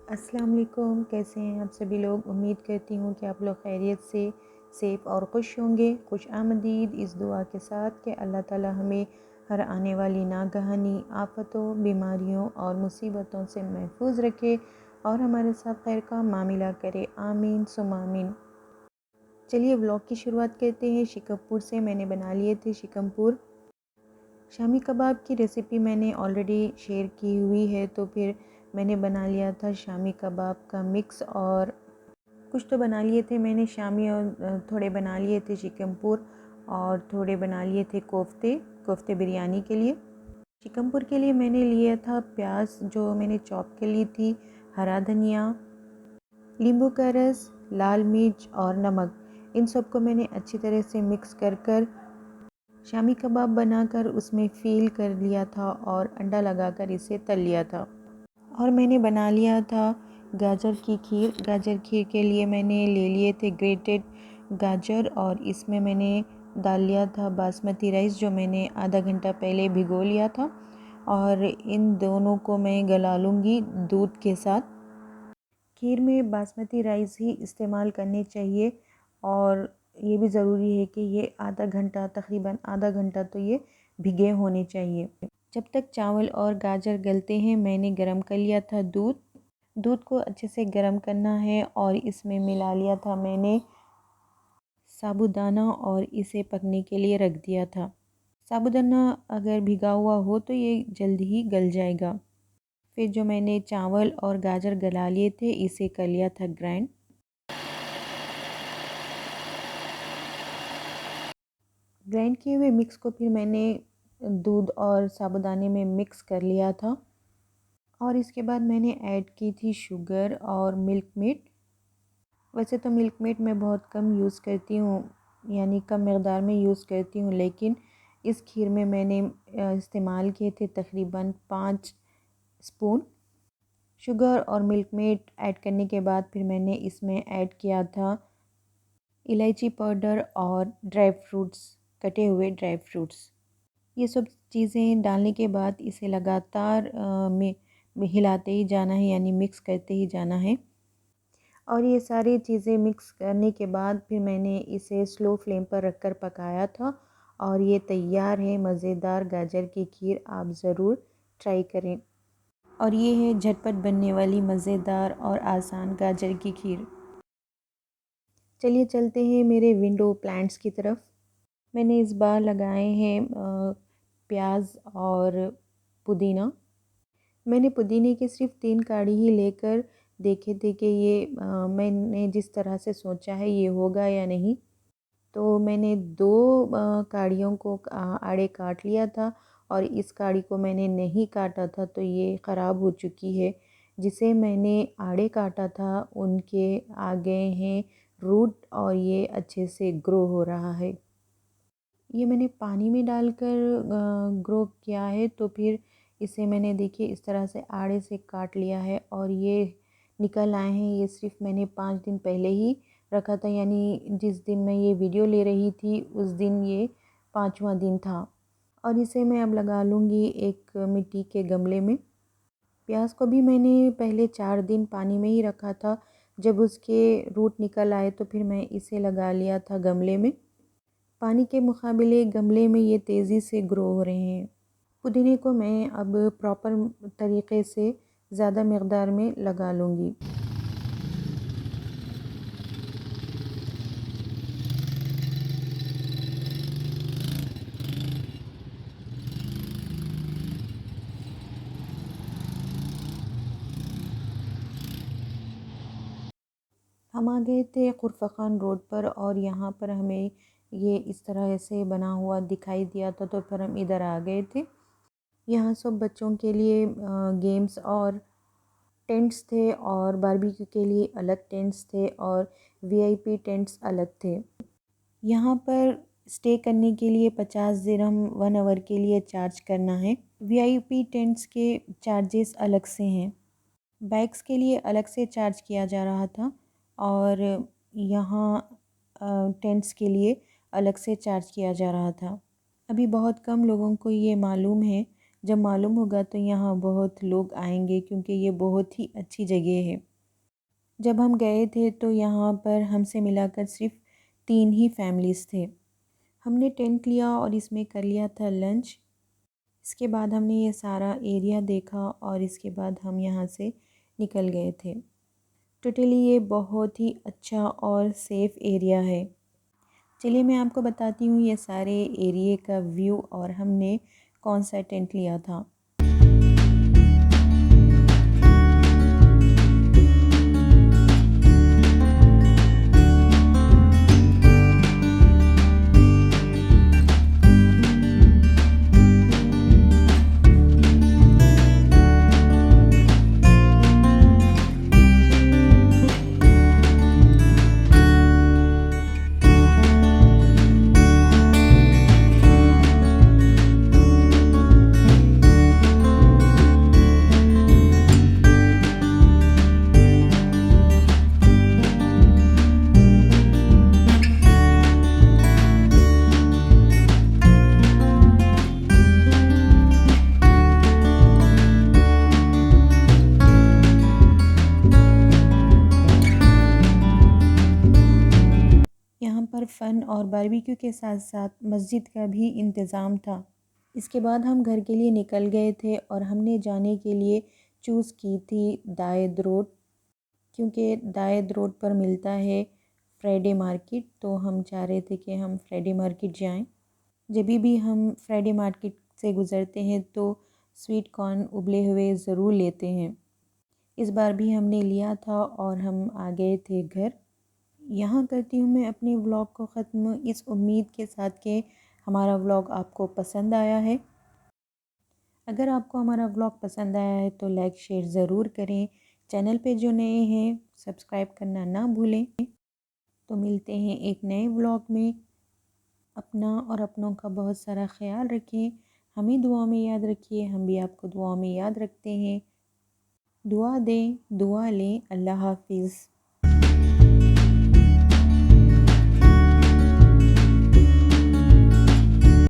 अस्सलाम वालेकुम। कैसे हैं आप सभी लोग। उम्मीद करती हूँ कि आप लोग खैरियत से सेफ़ और खुश होंगे। खुश आमदीद इस दुआ के साथ कि अल्लाह ताला हमें हर आने वाली नागहानी आफ़तों, बीमारियों और मुसीबतों से महफूज रखे और हमारे साथ खैर का मामिला करे। आमीन सुम आमीन। चलिए व्लॉग की शुरुआत करते हैं। शिकमपुर से मैंने बना लिए थे शिकमपुर शामी कबाब की रेसिपी मैंने ऑलरेडी शेयर की हुई है, तो फिर मैंने बना लिया था शामी कबाब का मिक्स। और कुछ तो बना लिए थे मैंने शामी, और थोड़े बना लिए थे शिकमपुर, और थोड़े बना लिए थे कोफ्ते बिरयानी के लिए। शिकमपुर के लिए मैंने लिया था प्याज जो मैंने चॉप कर ली थी, हरा धनिया, नींबू का रस, लाल मिर्च और नमक। इन सब को मैंने अच्छी तरह से मिक्स कर शामी कबाब बनाकर उसमें फ़िल कर लिया था और अंडा लगाकर इसे तल लिया था। और मैंने बना लिया था गाजर की खीर। गाजर खीर के लिए मैंने ले लिए थे ग्रेटेड गाजर, और इसमें मैंने डाल लिया था बासमती राइस जो मैंने आधा घंटा पहले भिगो लिया था। और इन दोनों को मैं गला लूँगी दूध के साथ। खीर में बासमती राइस ही इस्तेमाल करने चाहिए, और ये भी ज़रूरी है कि ये आधा घंटा, तकरीबन आधा घंटा तो ये भिगे होने चाहिए। जब तक चावल और गाजर गलते हैं मैंने गरम कर लिया था दूध। दूध को अच्छे से गरम करना है और इसमें मिला लिया था मैंने साबूदाना और इसे पकने के लिए रख दिया था। साबूदाना अगर भिगा हुआ हो तो ये जल्दी ही गल जाएगा। फिर जो मैंने चावल और गाजर गला लिए थे इसे कर लिया था ग्राइंड। ग्राइंड किए हुए मिक्स को फिर मैंने दूध और साबूदाने में मिक्स कर लिया था। और इसके बाद मैंने ऐड की थी शुगर और मिल्क मेड। वैसे तो मिल्क मेड मैं बहुत कम यूज़ करती हूँ, यानी कम मकदार में यूज़ करती हूँ, लेकिन इस खीर में मैंने इस्तेमाल किए थे तकरीबन 5 स्पून। शुगर और मिल्क मेड ऐड करने के बाद फिर मैंने इसमें ऐड किया था इलायची पाउडर और ड्राई फ्रूट्स, कटे हुए ड्राई फ्रूट्स। ये सब चीज़ें डालने के बाद इसे लगातार में हिलाते ही जाना है, यानी मिक्स करते ही जाना है। और ये सारी चीज़ें मिक्स करने के बाद फिर मैंने इसे स्लो फ्लेम पर रखकर पकाया था, और ये तैयार है मज़ेदार गाजर की खीर। आप ज़रूर ट्राई करें। और ये है झटपट बनने वाली मज़ेदार और आसान गाजर की खीर। चलिए चलते हैं मेरे विंडो प्लांट्स की तरफ। मैंने इस बार लगाए हैं प्याज और पुदीना। मैंने पुदीने के सिर्फ 3 काड़ी ही लेकर देखे थे कि ये मैंने जिस तरह से सोचा है ये होगा या नहीं। तो मैंने 2 काड़ियों को आड़े काट लिया था, और इस काड़ी को मैंने नहीं काटा था तो ये ख़राब हो चुकी है। जिसे मैंने आड़े काटा था उनके आ गए हैं रूट, और ये अच्छे से ग्रो हो रहा है। ये मैंने पानी में डालकर ग्रो किया है, तो फिर इसे मैंने देखिए इस तरह से आड़े से काट लिया है, और ये निकल आए हैं। ये सिर्फ मैंने 5 दिन पहले ही रखा था, यानी जिस दिन मैं ये वीडियो ले रही थी उस दिन ये 5वां दिन था। और इसे मैं अब लगा लूँगी एक मिट्टी के गमले में। प्याज को भी मैंने पहले 4 दिन पानी में ही रखा था। जब उसके रूट निकल आए तो फिर मैं इसे लगा लिया था गमले में। पानी के मुकाबले गमले में ये तेज़ी से ग्रो हो रहे हैं। पुदीने को मैं अब प्रॉपर तरीक़े से ज़्यादा मकदार में लगा लूँगी। हम आ गए थे खुरफ़ाखान रोड पर, और यहाँ पर हमें ये इस तरह से बना हुआ दिखाई दिया था, तो फिर हम इधर आ गए थे। यहाँ सब बच्चों के लिए गेम्स और टेंट्स थे, और बारबेक्यू के लिए अलग टेंट्स थे, और वीआईपी टेंट्स अलग थे। यहाँ पर स्टे करने के लिए 50 दिरहम 1 आवर के लिए चार्ज करना है। वीआईपी टेंट्स के चार्जेस अलग से हैं। बैग्स के लिए अलग से चार्ज किया जा रहा था, और यहाँ टेंट्स के लिए अलग से चार्ज किया जा रहा था। अभी बहुत कम लोगों को ये मालूम है, जब मालूम होगा तो यहाँ बहुत लोग आएंगे क्योंकि ये बहुत ही अच्छी जगह है। जब हम गए थे तो यहाँ पर हमसे मिलाकर सिर्फ 3 ही फैमिलीज़ थे। हमने टेंट लिया और इसमें कर लिया था लंच। इसके बाद हमने ये सारा एरिया देखा और इसके बाद हम यहाँ से निकल गए थे। टोटली ये बहुत ही अच्छा और सेफ़ एरिया है। चलिए मैं आपको बताती हूँ ये सारे एरिए का व्यू और हमने कौन सा टेंट लिया था। यहाँ पर फ़न और बारबेक्यू के साथ साथ मस्जिद का भी इंतज़ाम था। इसके बाद हम घर के लिए निकल गए थे और हमने जाने के लिए चूज़ की थी दायद रोड, क्योंकि दायद रोड पर मिलता है फ्राइडे मार्केट। तो हम चाह रहे थे कि हम फ्राइडे मार्केट जाएं। जब भी हम फ्राइडे मार्केट से गुज़रते हैं तो स्वीट कॉर्न उबले हुए ज़रूर लेते हैं। इस बार भी हमने लिया था और हम आ गए थे घर। यहाँ करती हूँ मैं अपने व्लॉग को ख़त्म, इस उम्मीद के साथ कि हमारा व्लॉग आपको पसंद आया है। अगर आपको हमारा व्लॉग पसंद आया है तो लाइक शेयर ज़रूर करें। चैनल पे जो नए हैं सब्सक्राइब करना ना भूलें। तो मिलते हैं एक नए व्लॉग में। अपना और अपनों का बहुत सारा ख्याल रखें। हमें दुआ में याद रखिए, हम भी आपको दुआ में याद रखते हैं। दुआ दें, दुआ लें। अल्लाह हाफिज़।